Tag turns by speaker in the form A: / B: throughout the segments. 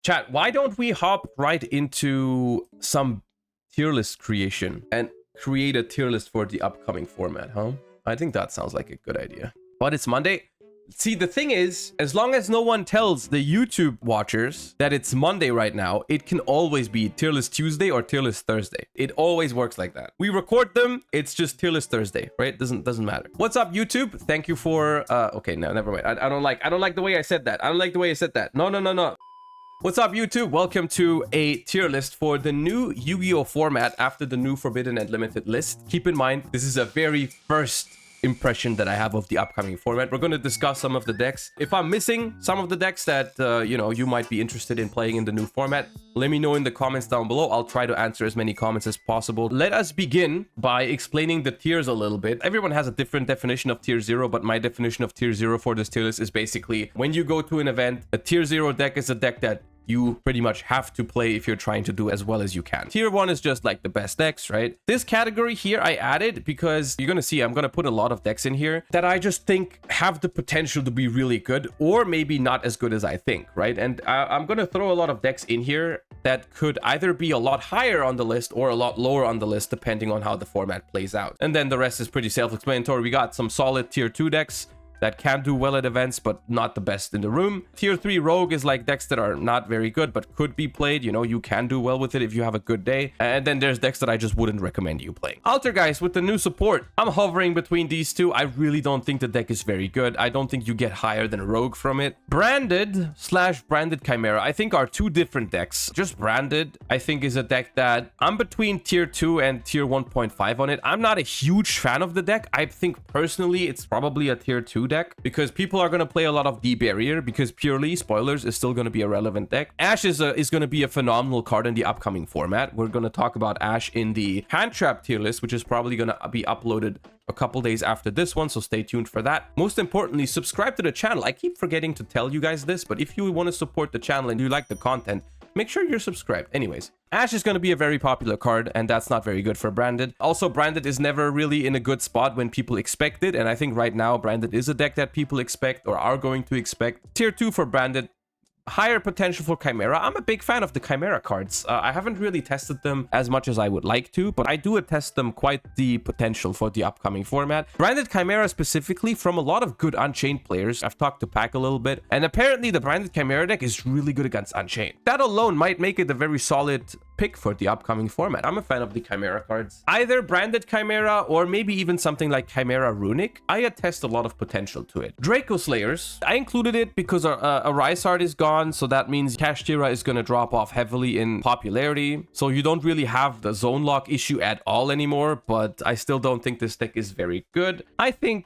A: Chat, why don't we hop right into some tier list creation and create a tier list for the upcoming format, huh? I think that sounds like a good idea. But it's Monday. See, the thing is, as long as no one tells the YouTube watchers that it's Monday right now, it can always be tier list Tuesday or tier list Thursday. It always works like that. We record them, it's just tier list Thursday, right? Doesn't matter. What's up, YouTube? Thank you for okay, no, never mind. I don't like the way I said that. I don't like the way I said that. No. What's up, YouTube? Welcome to a tier list for the new Yu-Gi-Oh format after the new Forbidden and Limited list. Keep in mind, this is a very first impression that I have of the upcoming format. We're going to discuss some of the decks. If I'm missing some of the decks that you might be interested in playing in the new format, let me know in the comments down below. I'll try to answer as many comments as possible. Let us begin by explaining the tiers a little bit. Everyone has a different definition of tier 0, but my definition of tier 0 for this tier list is basically when you go to an event, a tier 0 deck is a deck that you pretty much have to play if you're trying to do as well as you can. Tier 1 is just like the best decks, right? This category here I added because you're gonna see I'm gonna put a lot of decks in here that I just think have the potential to be really good or maybe not as good as I think, right? And I'm gonna throw a lot of decks in here that could either be a lot higher on the list or a lot lower on the list depending on how the format plays out. And then the rest is pretty self-explanatory. We got some solid tier 2 decks that can do well at events, but not the best in the room. Tier 3 Rogue is like decks that are not very good, but could be played. You know, you can do well with it if you have a good day. And then there's decks that I just wouldn't recommend you playing. Altergeist with the new support. I'm hovering between these two. I really don't think the deck is very good. I don't think you get higher than Rogue from it. Branded/Branded Chimera, I think are two different decks. Just Branded, I think, is a deck that I'm between tier 2 and tier 1.5 on it. I'm not a huge fan of the deck. I think personally it's probably a tier 2 deck because people are going to play a lot of D-Barrier because Purrely, spoilers, is still going to be a relevant deck. Ash is going to be a phenomenal card in the upcoming format. We're going to talk about Ash in the Hand Trap tier list, which is probably going to be uploaded a couple days after this one, so stay tuned for that. Most importantly, subscribe to the channel. I keep forgetting to tell you guys this, but if you want to support the channel and you like the content, make sure you're subscribed. Anyways, Ash is going to be a very popular card, and that's not very good for Branded. Also, Branded is never really in a good spot when people expect it, and I think right now Branded is a deck that people expect or are going to expect. Tier 2 for Branded. Higher potential for Chimera. I'm a big fan of the Chimera cards. I haven't really tested them as much as I would like to, but I do attest them quite the potential for the upcoming format. Branded Chimera specifically from a lot of good Unchained players. I've talked to Pack a little bit, and apparently the Branded Chimera deck is really good against Unchained. That alone might make it a very solid pick for the upcoming format. I'm a fan of the Chimera cards. Either Branded Chimera or maybe even something like Chimera Runick. I attest a lot of potential to it. Draco Slayers. I included it because a Rise Art is gone, so that means Kashtira is going to drop off heavily in popularity. So you don't really have the zone lock issue at all anymore, but I still don't think this deck is very good. I think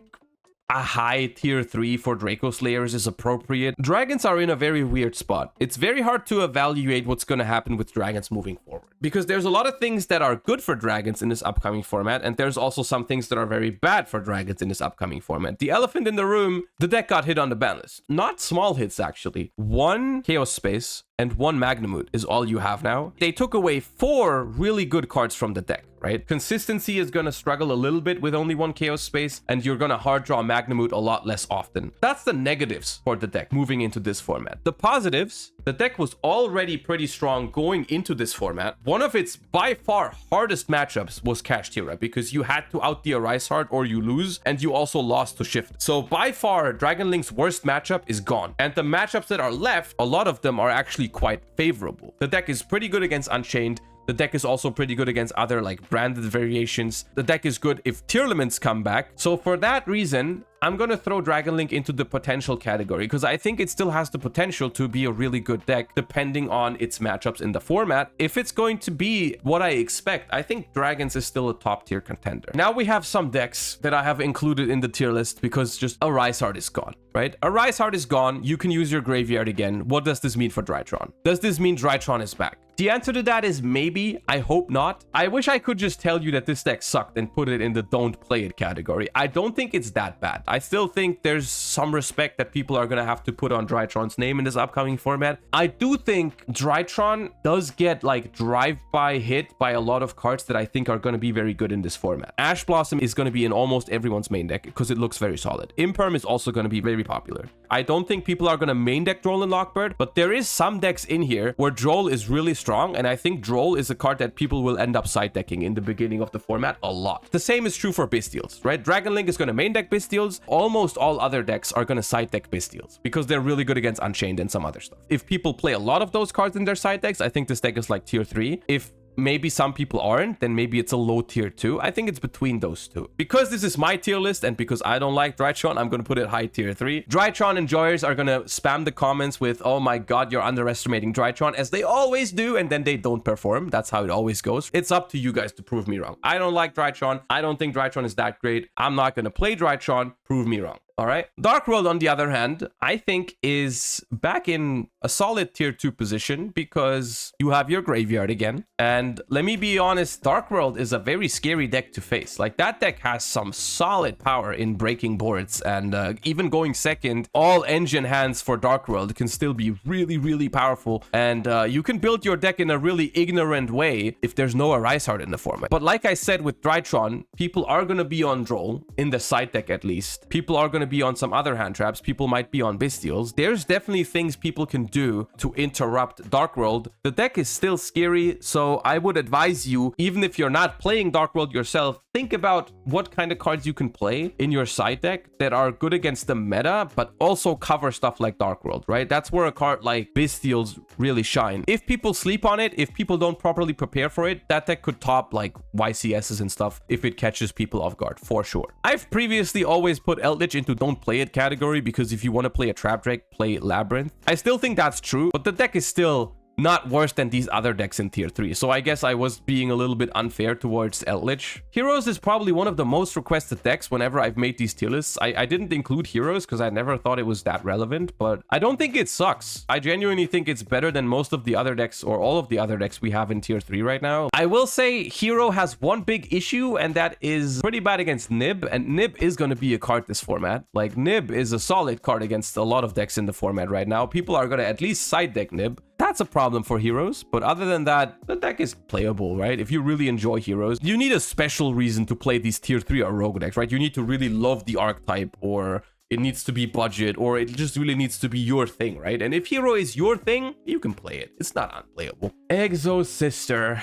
A: a high tier 3 for Draco Slayers is appropriate. Dragons are in a very weird spot. It's very hard to evaluate what's going to happen with dragons moving forward because there's a lot of things that are good for dragons in this upcoming format, and there's also some things that are very bad for dragons in this upcoming format. The elephant in the room, the deck got hit on the ban list. Not small hits, actually. 1 Chaos Space and 1 Magnamut is all you have now. They took away 4 really good cards from the deck, right? Consistency is going to struggle a little bit with only 1 Chaos Space, and you're going to hard draw Magnamut a lot less often. That's the negatives for the deck moving into this format. The positives, the deck was already pretty strong going into this format. One of its by far hardest matchups was Kashtira because you had to out the Arise Heart or you lose, and you also lost to Shift. So by far, Dragon Link's worst matchup is gone. And the matchups that are left, a lot of them are actually quite favorable. The deck is pretty good against Unchained. The deck is also pretty good against other like branded variations. The deck is good if Tearlaments come back. So for that reason, I'm going to throw Dragon Link into the potential category because I think it still has the potential to be a really good deck depending on its matchups in the format. If it's going to be what I expect, I think Dragons is still a top tier contender. Now we have some decks that I have included in the tier list because just a Rise Heart is gone, right? A Rise Heart is gone. You can use your graveyard again. What does this mean for Drytron? Does this mean Drytron is back? The answer to that is maybe. I hope not. I wish I could just tell you that this deck sucked and put it in the don't play it category. I don't think it's that bad. I still think there's some respect that people are going to have to put on Drytron's name in this upcoming format. I do think Drytron does get like drive-by hit by a lot of cards that I think are going to be very good in this format. Ash Blossom is going to be in almost everyone's main deck because it looks very solid. Imperm is also going to be very popular. I don't think people are going to main deck Droll and Lockbird, but there is some decks in here where Droll is really strong, and I think Droll is a card that people will end up side decking in the beginning of the format a lot. The same is true for Bystials, right? Dragon Link is going to main deck Bystials. Almost all other decks are going to side deck Bystials because they're really good against Unchained and some other stuff. If people play a lot of those cards in their side decks, I think this deck is like tier 3. If maybe some people aren't, then maybe it's a low tier 2. I think it's between those two. Because this is my tier list and because I don't like Drytron, I'm going to put it high tier 3. Drytron enjoyers are going to spam the comments with, oh my god, you're underestimating Drytron, as they always do, and then they don't perform. That's how it always goes. It's up to you guys to prove me wrong. I don't like Drytron. I don't think Drytron is that great. I'm not going to play Drytron. Prove me wrong. All right. Dark World, on the other hand, I think is back in a solid tier 2 position because you have your graveyard again. And let me be honest, Dark World is a very scary deck to face. Like, that deck has some solid power in breaking boards, and even going second, all engine hands for Dark World can still be really, really powerful. And you can build your deck in a really ignorant way if there's no Arise Heart in the format. But like I said with Drytron, people are going to be on Droll, in the side deck at least. People are going to be on some other hand traps. People might be on Bystials. There's definitely things people can do to interrupt Dark World. The deck is still scary, so I would advise you, even if you're not playing Dark World yourself, think about what kind of cards you can play in your side deck that are good against the meta, but also cover stuff like Dark World, right? That's where a card like Bystials really shine. If people sleep on it, if people don't properly prepare for it, that deck could top like YCSs and stuff if it catches people off guard, for sure. I've previously always put Eldlich into don't play it category because if you want to play a trap deck, play Labyrinth. I still think that's true, but the deck is still not worse than these other decks in tier 3. So I guess I was being a little bit unfair towards Eldlich. Heroes is probably one of the most requested decks whenever I've made these tier lists. I didn't include Heroes because I never thought it was that relevant, but I don't think it sucks. I genuinely think it's better than most of the other decks or all of the other decks we have in tier 3 right now. I will say Hero has one big issue, and that is pretty bad against Nib, and Nib is going to be a card this format. Like, Nib is a solid card against a lot of decks in the format right now. People are going to at least side deck Nib. That's a problem for Heroes, but other than that, the deck is playable, right? If you really enjoy Heroes, you need a special reason to play these tier 3 or rogue decks, right? You need to really love the archetype, or it needs to be budget, or it just really needs to be your thing, right? And if Hero is your thing, you can play it. It's not unplayable. Exosister.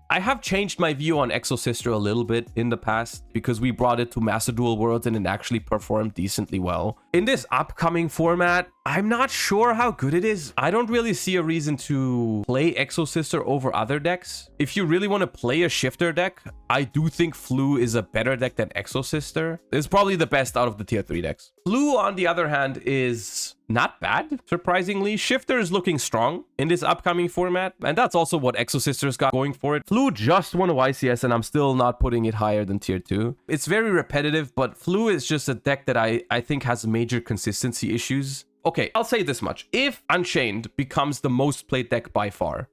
A: I have changed my view on Exosister a little bit in the past because we brought it to Master Duel Worlds and it actually performed decently well. In this upcoming format, I'm not sure how good it is. I don't really see a reason to play Exosister over other decks. If you really want to play a shifter deck, I do think Flu is a better deck than Exosister. It's probably the best out of the tier 3 decks. Flu, on the other hand, is not bad, surprisingly. Shifter is looking strong in this upcoming format, and that's also what Exosister's got going for it. Flu just won a YCS, and I'm still not putting it higher than tier 2. It's very repetitive, but Flu is just a deck that I think has major consistency issues. Okay, I'll say this much. If Unchained becomes the most played deck by far,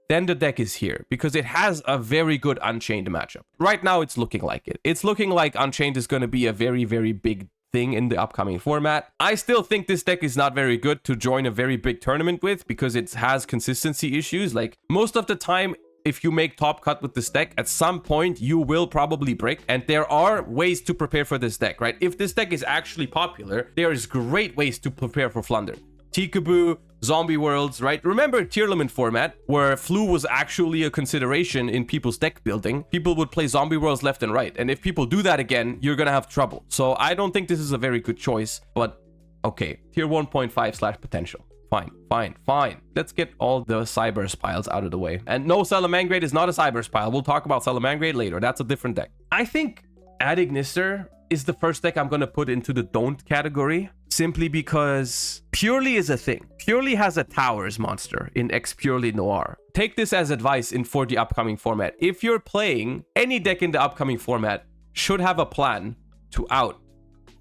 A: then the deck is here because it has a very good Unchained matchup. Right now, it's looking like it. It's looking like Unchained is going to be a very, very big thing in the upcoming format. I still think this deck is not very good to join a very big tournament with because it has consistency issues. Like, most of the time, if you make top cut with this deck, at some point you will probably break, and there are ways to prepare for this deck, right? If this deck is actually popular, there is great ways to prepare for Flunder. Tikaboo, Zombie Worlds, right? Remember Tearlament format, where Flu was actually a consideration in people's deck building. People would play Zombie Worlds left and right, and if people do that again, you're gonna have trouble. So I don't think this is a very good choice, but okay, tier 1.5 / potential. Fine. Let's get all the Cyberse piles out of the way. And no, Salamangreat is not a Cyberse pile. We'll talk about Salamangreat later. That's a different deck. I think Adignister is the first deck I'm going to put into the don't category, simply because Purrely is a thing. Purrely has a Towers monster in X Purrely Noir. Take this as advice for the upcoming format. If you're playing, any deck in the upcoming format should have a plan to out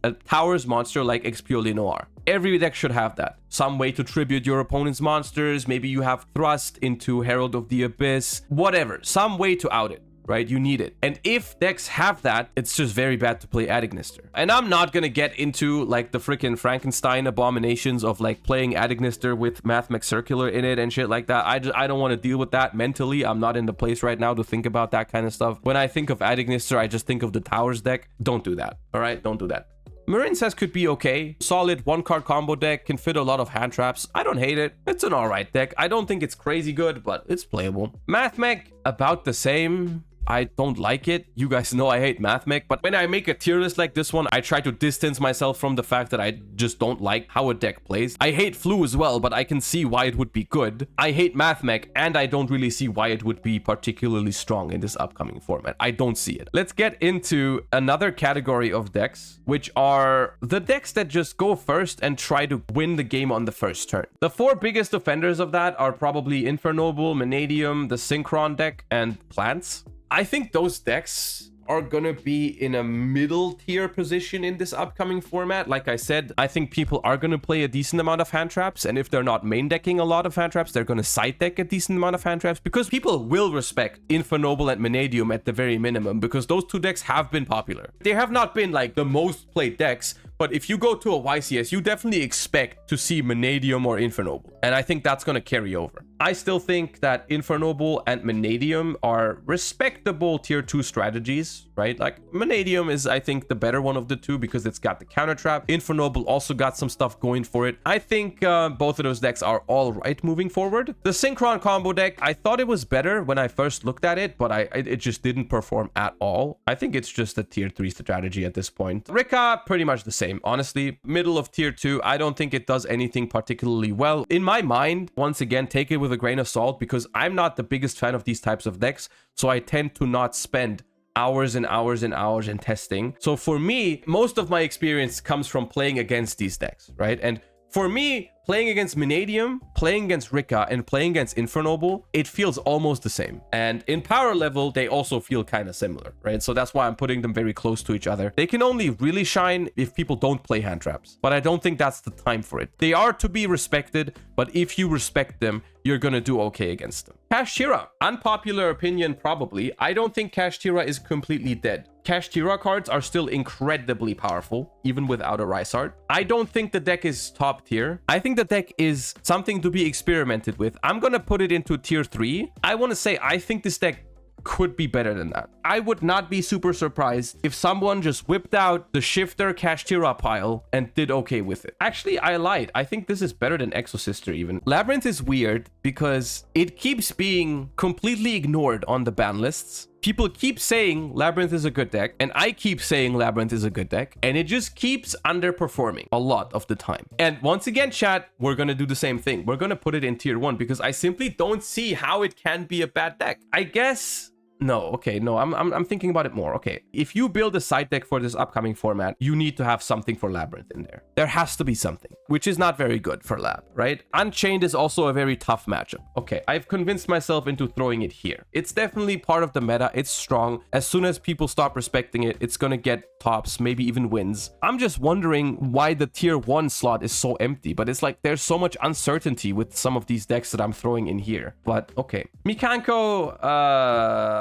A: a Towers monster like X Purrely Noir. Every deck should have that. Some way to tribute your opponent's monsters. Maybe you have Thrust into Herald of the Abyss. Whatever. Some way to out it. right? You need it. And if decks have that, it's just very bad to play Adignister. And I'm not gonna get into like the freaking Frankenstein abominations of like playing Adignister with Mathmech Circular in it and shit like that. I don't want to deal with that mentally. I'm not in the place right now to think about that kind of stuff. When I think of Adignister, I just think of the Towers deck. Don't do that. All right, don't do that. Marin says could be okay. Solid 1-card combo deck, can fit a lot of hand traps. I don't hate it. It's an alright deck. I don't think it's crazy good, but it's playable. Mathmech, about the same. I don't like it. You guys know I hate Mathmech, but when I make a tier list like this one, I try to distance myself from the fact that I just don't like how a deck plays. I hate Flu as well, but I can see why it would be good. I hate Mathmech, and I don't really see why it would be particularly strong in this upcoming format. I don't see it. Let's get into another category of decks, which are the decks that just go first and try to win the game on the first turn. The 4 biggest offenders of that are probably Infernoble, Mannadium, the Synchron deck, and Plants. I think those decks are gonna be in a middle tier position in this upcoming format. Like I said, I think people are gonna play a decent amount of hand traps, and if they're not main decking a lot of hand traps, they're gonna side deck a decent amount of hand traps, because people will respect Infernoble and Mannadium at the very minimum, because those 2 decks have been popular. They have not been like the most played decks, but if you go to a YCS, you definitely expect to see Mannadium or Infernoble, and I think that's gonna carry over. I still think that Infernoble and Mannadium are respectable tier 2 strategies, right? Like, Mannadium is, I think, the better one of the 2 because it's got the counter trap. Infernoble also got some stuff going for it. I think both of those decks are all right moving forward. The Synchron combo deck, I thought it was better when I first looked at it, but it just didn't perform at all. I think it's just a tier 3 strategy at this point. Rika, pretty much the same, honestly. Middle of tier 2, I don't think it does anything particularly well. In my mind, once again, take it with a grain of salt, because I'm not the biggest fan of these types of decks, so I tend to not spend hours and hours and hours in testing. So for me, most of my experience comes from playing against these decks, right? And for me, playing against Mannadium, playing against Rika, and playing against Infernoble, it feels almost the same. And in power level, they also feel kind of similar, right? So that's why I'm putting them very close to each other. They can only really shine if people don't play hand traps, but I don't think that's the time for it. They are to be respected, but if you respect them, you're gonna do okay against them. Kashtira, unpopular opinion probably. I don't think Kashtira is completely dead. Kashtira cards are still incredibly powerful, even without a Rise Art. I don't think the deck is top tier. I think the deck is something to be experimented with. I'm gonna put it into tier 3. I want to say I think this deck could be better than that. I would not be super surprised if someone just whipped out the Shifter Kashtira pile and did okay with it. Actually, I lied. I think this is better than Exosister even. Labyrinth is weird because it keeps being completely ignored on the ban lists. People keep saying Labyrinth is a good deck, and I keep saying Labyrinth is a good deck, and it just keeps underperforming a lot of the time. And once again, chat, we're gonna do the same thing. We're gonna put it in tier 1 because I simply don't see how it can be a bad deck. I guess... No, okay, no, I'm thinking about it more. Okay, if you build a side deck for this upcoming format, you need to have something for Labyrinth in there. There has to be something, which is not very good for Lab, right? Unchained is also a very tough matchup. Okay, I've convinced myself into throwing it here. It's definitely part of the meta. It's strong. As soon as people stop respecting it, it's gonna get tops, maybe even wins. I'm just wondering why the tier 1 slot is so empty, but it's like there's so much uncertainty with some of these decks that I'm throwing in here. But okay, Mikanko,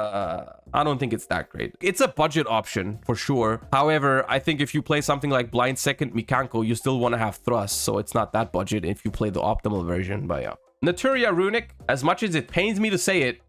A: I don't think it's that great. It's a budget option for sure. However, I think if you play something like Blind Second Mikanko, you still want to have thrust, so it's not that budget if you play the optimal version. But yeah, Naturia Runick, as much as it pains me to say it,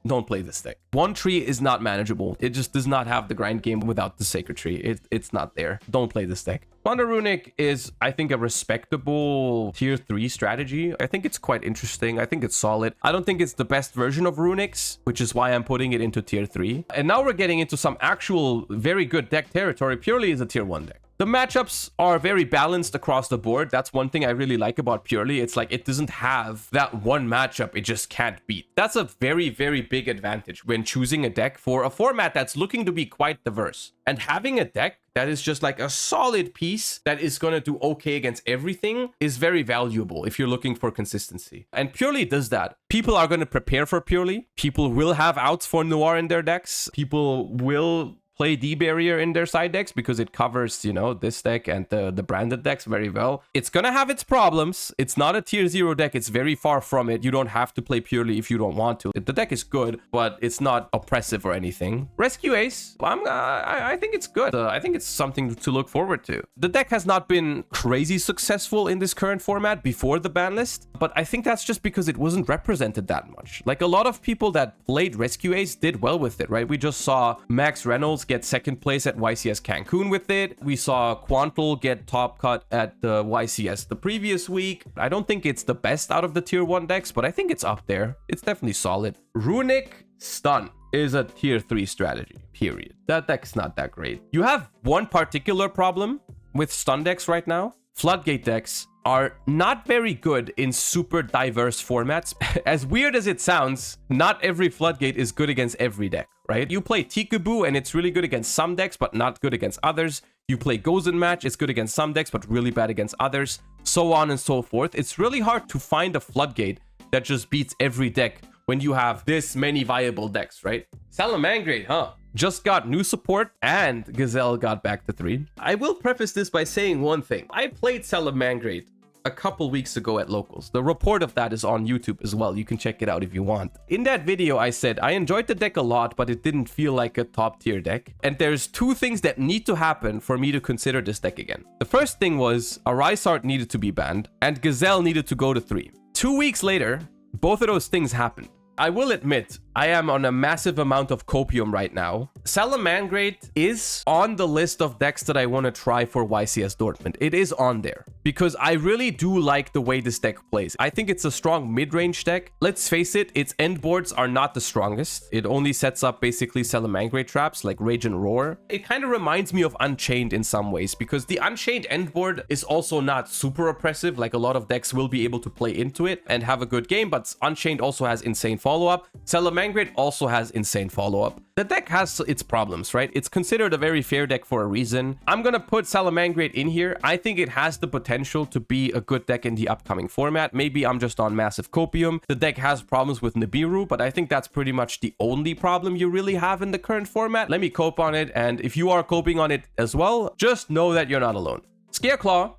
A: don't play this deck. One tree is not manageable. It just does not have the grind game without the Sacred Tree. It's not there. Don't play this deck. Thunder Runick is, I think, a respectable tier 3 strategy. I think it's quite interesting. I think it's solid. I don't think it's the best version of Runick's, which is why I'm putting it into tier 3. And now we're getting into some actual very good deck territory. Purrely is a tier 1 deck. The matchups are very balanced across the board. That's one thing I really like about Purrely. It's like it doesn't have that one matchup it just can't beat. That's a very, very big advantage when choosing a deck for a format that's looking to be quite diverse. And having a deck that is just like a solid piece that is going to do okay against everything is very valuable if you're looking for consistency. And Purrely does that. People are going to prepare for Purrely. People will have outs for Noir in their decks. People will play D-Barrier in their side decks because it covers, you know, this deck and the branded decks very well. It's gonna have its problems. It's not a tier 0 deck. It's very far from it. You don't have to play Purrely if you don't want to. The deck is good, but it's not oppressive or anything. Rescue-Ace, I think it's good. I think it's something to look forward to. The deck has not been crazy successful in this current format before the ban list, but I think that's just because it wasn't represented that much. Like, a lot of people that played Rescue-Ace did well with it, right? We just saw Max Reynolds get second place at YCS Cancun with it. We saw Quantal get top cut at the YCS the previous week. I don't think it's the best out of the tier 1 decks, but I think it's up there. It's definitely solid. Runick Stun is a tier 3 strategy, period. That deck's not that great. You have one particular problem with stun decks right now. Floodgate decks are not very good in super diverse formats. As weird as it sounds, not every Floodgate is good against every deck, right? You play Tikaboo and it's really good against some decks, but not good against others. You play Gozen Match, it's good against some decks, but really bad against others, so on and so forth. It's really hard to find a Floodgate that just beats every deck when you have this many viable decks, right? Salamangreat, huh? Just got new support and Gazelle got back to 3. I will preface this by saying one thing. I played Salamangreat a couple weeks ago at locals. The report of that is on YouTube as well. You can check it out if you want. In that video, I said I enjoyed the deck a lot, but it didn't feel like a top tier deck. And there's two things that need to happen for me to consider this deck again. The first thing was Arisart needed to be banned and Gazelle needed to go to 3. 2 weeks later, both of those things happened. I will admit, I am on a massive amount of copium right now. Salamangreat is on the list of decks that I want to try for YCS Dortmund. It is on there because I really do like the way this deck plays. I think it's a strong mid-range deck. Let's face it, its end boards are not the strongest. It only sets up basically Salamangreat traps like Rage and Roar. It kind of reminds me of Unchained in some ways because the Unchained end board is also not super oppressive. Like, a lot of decks will be able to play into it and have a good game, but Unchained also has insane follow-up. Salamangreat also has insane follow-up. The deck has its problems, right? It's considered a very fair deck for a reason. I'm gonna put Salamangreat in here. I think it has the potential to be a good deck in the upcoming format. Maybe I'm just on massive copium. The deck has problems with Nibiru, but I think that's pretty much the only problem you really have in the current format. Let me cope on it, and if you are coping on it as well, just know that you're not alone. Scareclaw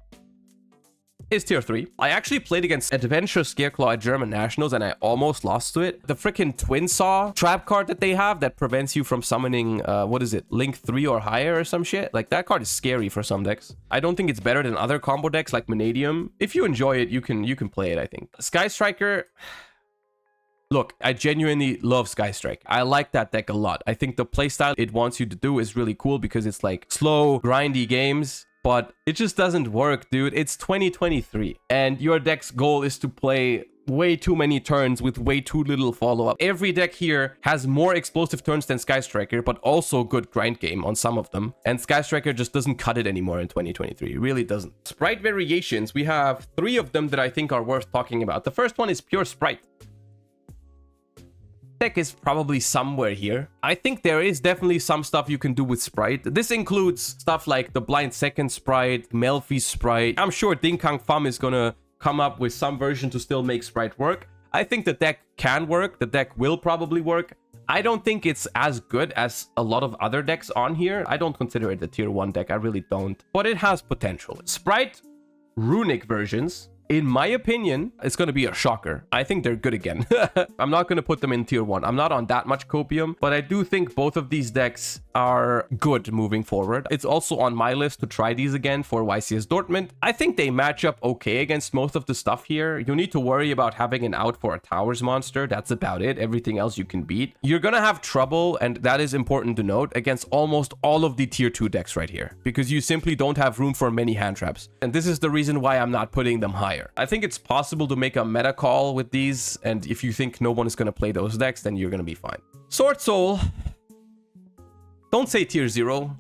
A: is tier 3. I actually played against Adventure Scareclaw at German Nationals and I almost lost to it. The freaking Twin Saw trap card that they have that prevents you from summoning, what is it, Link 3 or higher or some shit? Like, that card is scary for some decks. I don't think it's better than other combo decks like Vanadium. If you enjoy it, you can play it, I think. Sky Striker... Look, I genuinely love Sky Strike. I like that deck a lot. I think the playstyle it wants you to do is really cool because it's like slow, grindy games. But it just doesn't work, dude. It's 2023 and your deck's goal is to play way too many turns with way too little follow-up. Every deck here has more explosive turns than Sky Striker, but also good grind game on some of them. And Sky Striker just doesn't cut it anymore in 2023. It really doesn't. Sprite variations, we have 3 of them that I think are worth talking about. The first one is Pure Spright. Deck is probably somewhere here. I think there is definitely some stuff you can do with Spright. This includes stuff like the Blind Second Spright, Melfi Spright. I'm sure Ding Kang Pham is gonna come up with some version to still make Spright work. I think the deck can work. The deck will probably work. I don't think it's as good as a lot of other decks on here. I don't consider it a tier 1 deck. I really don't. But it has potential. Spright Runick versions, in my opinion, it's going to be a shocker. I think they're good again. I'm not going to put them in tier 1. I'm not on that much copium, but I do think both of these decks are good moving forward. It's also on my list to try these again for YCS Dortmund. I think they match up okay against most of the stuff here. You need to worry about having an out for a towers monster. That's about it. Everything else you can beat. You're going to have trouble, and that is important to note, against almost all of the tier 2 decks right here, because you simply don't have room for many hand traps. And this is the reason why I'm not putting them higher. I think it's possible to make a meta call with these, and if you think no one is going to play those decks, then you're going to be fine. Swordsoul. Don't say tier 0.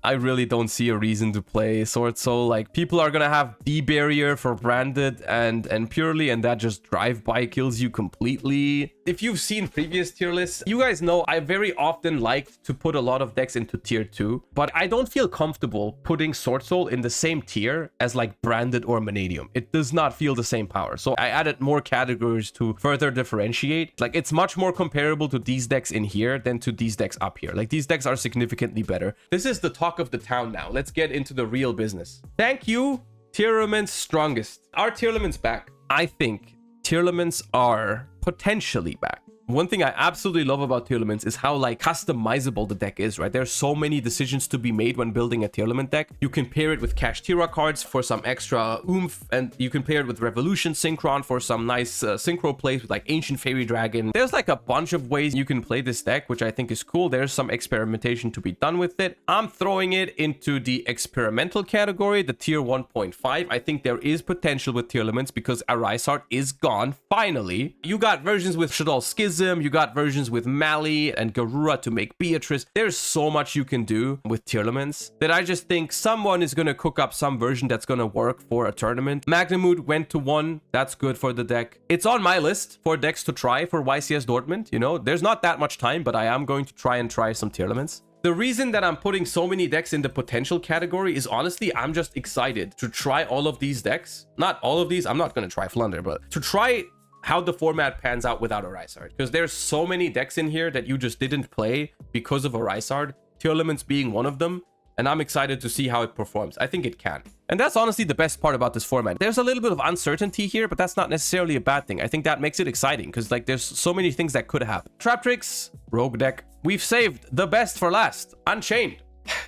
A: I really don't see a reason to play Swordsoul. Like, people are going to have D-Barrier for branded and Purrely, and that just drive-by kills you completely. If you've seen previous tier lists, you guys know I very often like to put a lot of decks into tier 2, but I don't feel comfortable putting Swordsoul in the same tier as like Branded or Vanadium. It does not feel the same power. So I added more categories to further differentiate. Like it's much more comparable to these decks in here than to these decks up here. Like these decks are significantly better. This is the talk of the town now. Let's get into the real business. Thank you, Tearlaments Strongest. Are Tearlaments back? I think Tearlaments are potentially back. One thing I absolutely love about Tearlaments is how like customizable the deck is, right? There's so many decisions to be made when building a Tearlament deck. You can pair it with Kashtira cards for some extra oomph, and you can pair it with Revolution Synchron for some nice synchro plays with like Ancient Fairy Dragon. There's like a bunch of ways you can play this deck, which I think is cool. There's some experimentation to be done with it. I'm throwing it into the experimental category, the tier 1.5. I think there is potential with Tearlaments because Arisart is gone, finally. You got versions with Shaddoll Schism, you got versions with Mali and Garura to make Beatrice. There's so much you can do with Tearlaments that I just think someone is going to cook up some version that's going to work for a tournament. Magnemute went to 1. That's good for the deck. It's on my list for decks to try for YCS Dortmund. You know, there's not that much time, but I am going to try some Tearlaments. The reason that I'm putting so many decks in the potential category is honestly, I'm just excited to try all of these decks. Not all of these. I'm not going to try Flunder, but to try how the format pans out without Arisart, because there's so many decks in here that you just didn't play because of Arisart, Tearlaments being one of them, and I'm excited to see how it performs. I think it can. And that's honestly the best part about this format. There's a little bit of uncertainty here, but that's not necessarily a bad thing. I think that makes it exciting because like there's so many things that could happen. Trap Tricks, Rogue deck. We've saved the best for last, Unchained.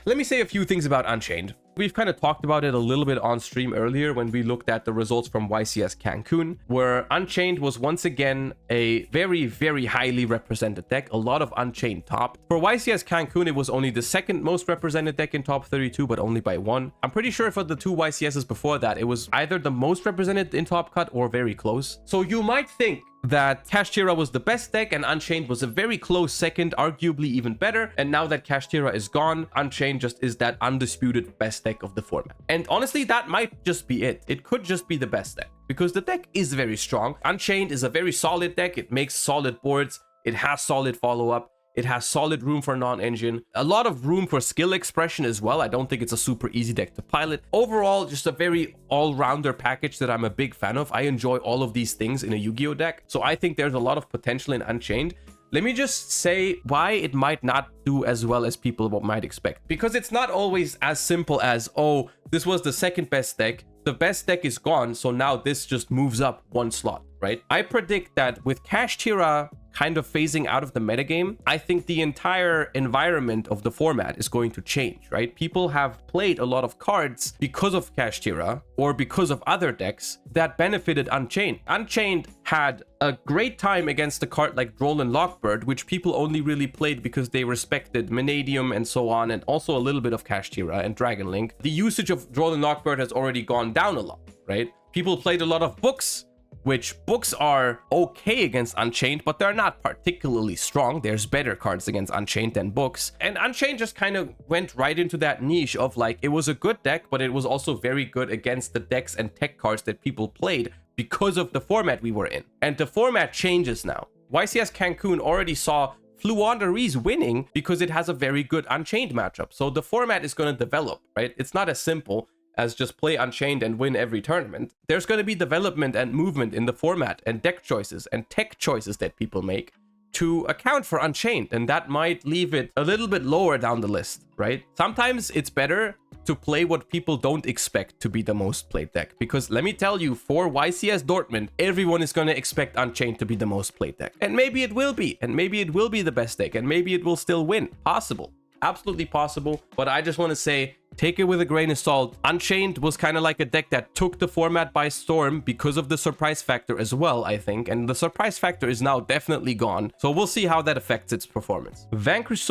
A: Let me say a few things about Unchained. We've kind of talked about it a little bit on stream earlier when we looked at the results from YCS Cancun, where Unchained was once again a very, very highly represented deck. A lot of Unchained top. For YCS Cancun, it was only the second most represented deck in top 32, but only by 1. I'm pretty sure for the 2 YCSs before that, it was either the most represented in top cut or very close. So you might think that Kashtira was the best deck and Unchained was a very close second, arguably even better. And now that Kashtira is gone, Unchained just is that undisputed best deck of the format. And honestly, that might just be it. It could just be the best deck because the deck is very strong. Unchained is a very solid deck. It makes solid boards. It has solid follow-up. It has solid room for non-engine, a lot of room for skill expression as well. I don't think it's a super easy deck to pilot. Overall, just a very all-rounder package that I'm a big fan of. I enjoy all of these things in a Yu-Gi-Oh deck. So I think there's a lot of potential in Unchained. Let me just say why it might not do as well as people might expect. Because it's not always as simple as, oh, this was the second best deck. The best deck is gone, so now this just moves up 1 slot, right? I predict that with Kashtira kind of phasing out of the metagame, I think the entire environment of the format is going to change, right? People have played a lot of cards because of Kashtira or because of other decks that benefited Unchained. Unchained had a great time against a card like Droll and Lockbird, which people only really played because they respected Vanadium and so on, and also a little bit of Kashtira and Dragon Link. The usage of Droll and Lockbird has already gone down a lot, right? People played a lot of books, which books are okay against Unchained, but they're not particularly strong. There's better cards against Unchained than books. And Unchained just kind of went right into that niche of like, it was a good deck, but it was also very good against the decks and tech cards that people played because of the format we were in. And the format changes now. YCS Cancun already saw Floowandereeze winning because it has a very good Unchained matchup. So the format is going to develop, right? It's not as simple as just play Unchained and win every tournament. There's going to be development and movement in the format and deck choices and tech choices that people make to account for Unchained, and that might leave it a little bit lower down the list, right? Sometimes it's better to play what people don't expect to be the most played deck, because let me tell you, for YCS Dortmund, everyone is going to expect Unchained to be the most played deck, and maybe it will be, and maybe it will be the best deck, and maybe it will still win. Possible. Absolutely possible, but I just want to say, take it with a grain of salt. Unchained was kind of like a deck that took the format by storm because of the surprise factor as well, I think, and the surprise factor is now definitely gone, so we'll see how that affects its performance. Vanquish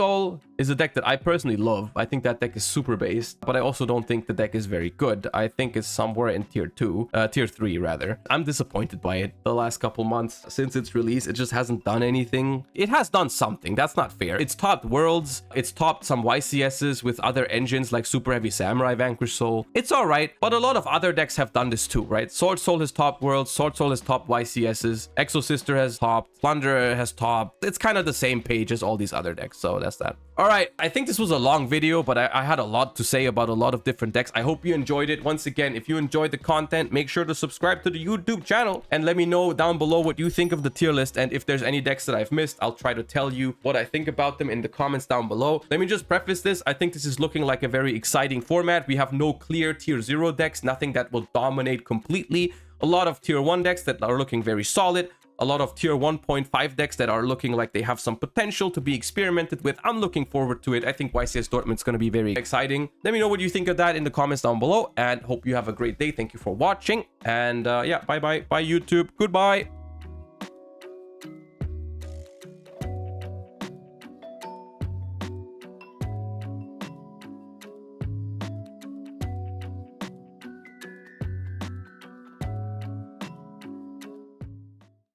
A: is a deck that I personally love. I think that deck is super based, but I also don't think the deck is very good. I think it's somewhere in tier 3 rather. I'm disappointed by it. The last couple months since its release, it just hasn't done anything. It has done something, that's not fair. It's topped Worlds, it's topped some YCSs with other engines like Super Heavy Samurai, Vanquish Soul. It's alright, but a lot of other decks have done this too, right? Swordsoul has topped Worlds, Swordsoul has topped YCSs, Exosister has topped, Floowandereeze has topped. It's kind of the same page as all these other decks, so that's that. Alright, I think this was a long video, but I had a lot to say about a lot of different decks. I hope you enjoyed it. Once again, if you enjoyed the content, make sure to subscribe to the YouTube channel and let me know down below what you think of the tier list, and if there's any decks that I've missed, I'll try to tell you what I think about them in the comments down below. Let me just preface this. I think this is looking like a very exciting format. We have no clear tier 0 decks, nothing that will dominate completely. A lot of tier 1 decks that are looking very solid. A lot of tier 1.5 decks that are looking like they have some potential to be experimented with. I'm looking forward to it. I think YCS Dortmund's going to be very exciting. Let me know what you think of that in the comments down below, and hope you have a great day. Thank you for watching, and yeah, bye YouTube, goodbye.